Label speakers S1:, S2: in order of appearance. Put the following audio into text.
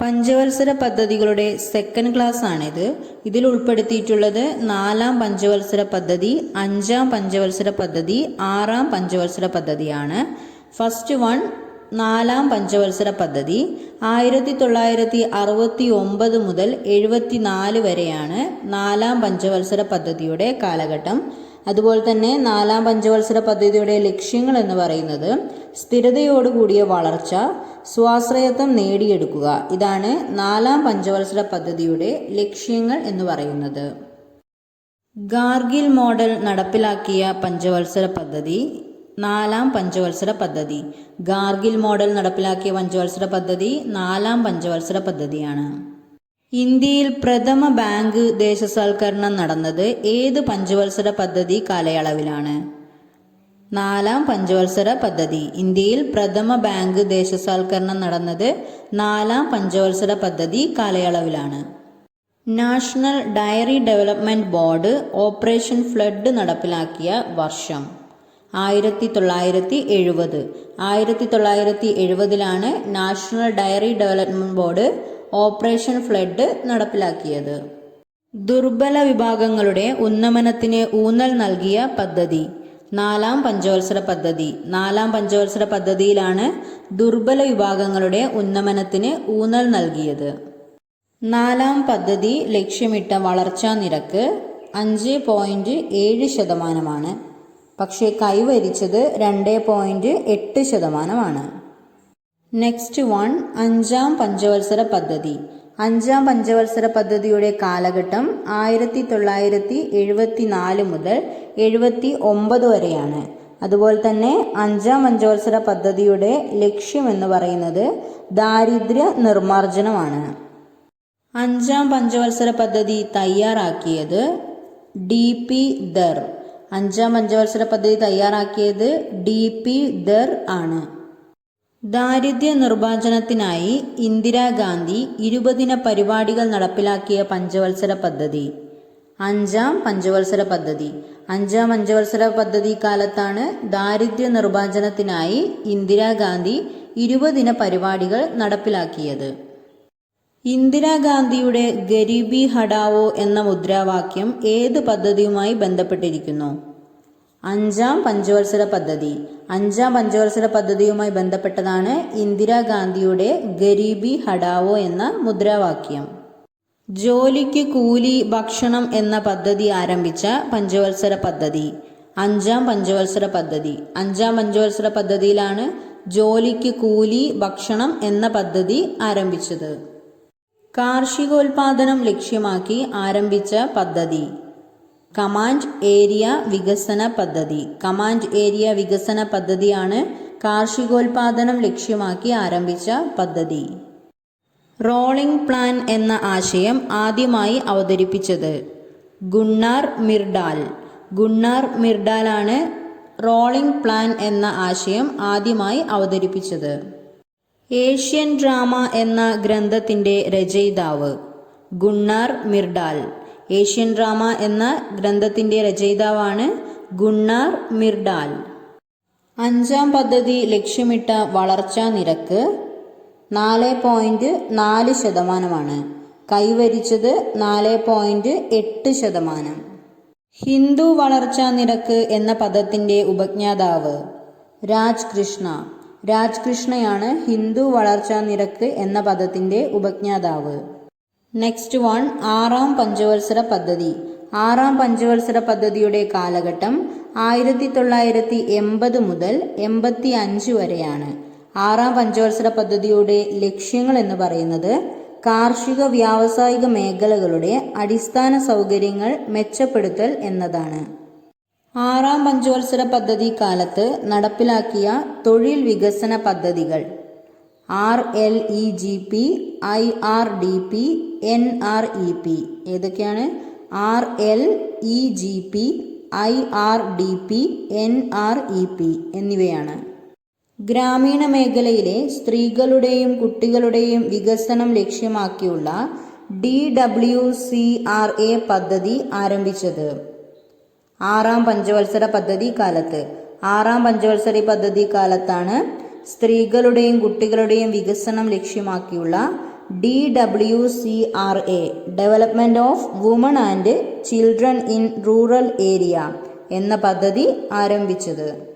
S1: പഞ്ചവത്സര പദ്ധതികളുടെ second class ആണിത്. ഇതിൽ ഉൾപ്പെടുത്തിയിട്ടുള്ളത് 4-ാം പഞ്ചവത്സര പദ്ധതി, 5-ാം പഞ്ചവത്സര പദ്ധതി, 6-ാം പഞ്ചവത്സര പദ്ധതിയാണ്. ഫസ്റ്റ് വൺ 4-ാം പഞ്ചവത്സര പദ്ധതി 1969 മുതൽ 74 വരെയാണ് 4-ാം പഞ്ചവത്സര പദ്ധതിയുടെ കാലഘട്ടം. അതുപോലെ തന്നെ 4-ാം പഞ്ചവത്സര പദ്ധതിയുടെ ലക്ഷ്യങ്ങൾ എന്ന് പറയുന്നത് സ്ഥിരതയോടുകൂടിയ വളർച്ച, സ്വാശ്രയത്വം നേടിയെടുക്കുക. ഇതാണ് 4-ാം പഞ്ചവത്സര പദ്ധതിയുടെ ലക്ഷ്യങ്ങൾ എന്ന് പറയുന്നത്. ഗാർഗിൽ മോഡൽ നടപ്പിലാക്കിയ പഞ്ചവത്സര പദ്ധതി 4-ാം പഞ്ചവത്സര പദ്ധതി. ഗാർഗിൽ മോഡൽ നടപ്പിലാക്കിയ പഞ്ചവത്സര പദ്ധതി 4-ാം പഞ്ചവത്സര പദ്ധതിയാണ്. ഇന്ത്യയിൽ പ്രഥമ ബാങ്ക് ദേശസാൽക്കരണം നടന്നത് ഏത് പഞ്ചവത്സര പദ്ധതി കാലയളവിലാണ്? 4-ാം പഞ്ചവത്സര പദ്ധതി. ഇന്ത്യയിൽ പ്രഥമ ബാങ്ക് ദേശസാൽക്കരണം നടന്നത് 4-ാം പഞ്ചവത്സര പദ്ധതി കാലയളവിലാണ്. National dairy development board operation flood നടപ്പിലാക്കിയ വർഷം 1970. 1970 national dairy development board operation flood നടപ്പിലാക്കിയത്. ദുർബല വിഭാഗങ്ങളുടെ ഉന്നമനത്തിന് ഊന്നൽ നൽകിയ പദ്ധതി 4-ാം പഞ്ചവത്സര പദ്ധതി. 4-ാം പഞ്ചവത്സര പദ്ധതിയിലാണ് ദുർബല വിഭാഗങ്ങളുടെ ഉന്നമനത്തിന് ഊന്നൽ നൽകിയത്. 4-ാം പദ്ധതി ലക്ഷ്യമിട്ട വളർച്ചാ നിരക്ക് 5.7%, പക്ഷേ കൈവരിച്ചത് 2.8%. നെക്സ്റ്റ് വൺ 5-ാം പഞ്ചവത്സര പദ്ധതി. 5-ാം പഞ്ചവത്സര പദ്ധതിയുടെ കാലഘട്ടം 1974 മുതൽ 79 വരെയാണ്. അതുപോലെ തന്നെ 5-ാം പഞ്ചവത്സര പദ്ധതിയുടെ ലക്ഷ്യം എന്ന് പറയുന്നത് ദാരിദ്ര്യ നിർമ്മാർജ്ജനമാണ്. 5-ാം പഞ്ചവത്സര പദ്ധതി തയ്യാറാക്കിയത് DP ദർ. 5-ാം പഞ്ചവത്സര പദ്ധതി തയ്യാറാക്കിയത് DP ദർ ആണ്. ദാരിദ്ര്യ നിർമ്മാർജ്ജനത്തിനായി ഇന്ദിരാഗാന്ധി 20 ദിന പരിപാടികൾ നടപ്പിലാക്കിയ പഞ്ചവത്സര പദ്ധതി 5-ാം പഞ്ചവത്സര പദ്ധതി. 5-ാം പഞ്ചവത്സര പദ്ധതി കാലത്താണ് ദാരിദ്ര്യ നിർമ്മാർജ്ജനത്തിനായി ഇന്ദിരാഗാന്ധി 20 ദിന പരിപാടികൾ നടപ്പിലാക്കിയത്. ഇന്ദിരാഗാന്ധിയുടെ ഗരീബി ഹഠാവോ എന്ന മുദ്രാവാക്യം ഏത് പദ്ധതിയുമായി ബന്ധപ്പെട്ടിരിക്കുന്നു? 5-ാം പഞ്ചവത്സര പദ്ധതി. 5-ാം പഞ്ചവത്സര പദ്ധതിയുമായി ബന്ധപ്പെട്ടതാണ് ഇന്ദിരാഗാന്ധിയുടെ ഗരീബി ഹഠാവോ എന്ന മുദ്രാവാക്യം. ജോലിക്ക് കൂലി ഭക്ഷണം എന്ന പദ്ധതി ആരംഭിച്ച പഞ്ചവത്സര പദ്ധതി 5-ാം പഞ്ചവത്സര പദ്ധതി. 5-ാം പഞ്ചവത്സര പദ്ധതിയിലാണ് ജോലിക്ക് കൂലി ഭക്ഷണം എന്ന പദ്ധതി ആരംഭിച്ചത്. കാർഷികോൽപാദനം ലക്ഷ്യമാക്കി ആരംഭിച്ച പദ്ധതി കമാൻഡ് ഏരിയ വികസന പദ്ധതി. കമാൻഡ് ഏരിയ വികസന പദ്ധതിയാണ് കാർഷികോൽപാദനം ലക്ഷ്യമാക്കി ആരംഭിച്ച പദ്ധതി. റോളിംഗ് പ്ലാൻ എന്ന ആശയം ആദ്യമായി അവതരിപ്പിച്ചത് ഗുണ്ണാർ മിർഡാൽ. ഗുണ്ണാർ മിർഡാലാണ് റോളിംഗ് പ്ലാൻ എന്ന ആശയം ആദ്യമായി അവതരിപ്പിച്ചത്. ഏഷ്യൻ ഡ്രാമ എന്ന ഗ്രന്ഥത്തിന്റെ രചയിതാവ് ഗുണ്ണാർ മിർഡാൽ. ഏഷ്യൻ ഡ്രാമ എന്ന ഗ്രന്ഥത്തിന്റെ രചയിതാവാണ് ഗുണ്ണാർ മിർഡാൽ. 5-ാം പദ്ധതി ലക്ഷ്യമിട്ട വളർച്ചാ നിരക്ക് 4.4%, കൈവരിച്ചത് 4.8%. ഹിന്ദു വളർച്ചാ നിരക്ക് എന്ന പദത്തിന്റെ ഉപജ്ഞാതാവ് രാജ് കൃഷ്ണയാണ് ഹിന്ദു വളർച്ചാ നിരക്ക് എന്ന പദത്തിന്റെ ഉപജ്ഞാതാവ്. നെക്സ്റ്റ് വൺ 6-ാം പഞ്ചവത്സര പദ്ധതി. 6-ാം പഞ്ചവത്സര പദ്ധതിയുടെ കാലഘട്ടം 1980 മുതൽ 85 വരെയാണ്. 6-ാം പഞ്ചവത്സര പദ്ധതിയുടെ ലക്ഷ്യങ്ങൾ എന്ന് പറയുന്നത് കാർഷിക വ്യാവസായിക മേഖലകളുടെ അടിസ്ഥാന സൗകര്യങ്ങൾ മെച്ചപ്പെടുത്തൽ എന്നതാണ്. 6-ാം പഞ്ചവത്സര പദ്ധതി കാലത്ത് നടപ്പിലാക്കിയ തൊഴിൽ വികസന പദ്ധതികൾ RLEGP, IRDP, NREP. ഏതൊക്കെയാണ്? RLEGP, IRDP, NREP എന്നിവയാണ്. ഗ്രാമീണ മേഖലയിലെ സ്ത്രീകളുടെയും കുട്ടികളുടെയും വികസനം ലക്ഷ്യമാക്കിയുള്ള DWCRA പദ്ധതി ആരംഭിച്ചത് 6-ാം പഞ്ചവത്സര പദ്ധതി കാലത്ത്. 6-ാം പഞ്ചവത്സര പദ്ധതി കാലത്താണ് സ്ത്രീകളുടെയും കുട്ടികളുടെയും വികസനം ലക്ഷ്യമാക്കിയുള്ള DWCRA development of woman and children in rural area എന്ന പദ്ധതി ആരംഭിച്ചത്?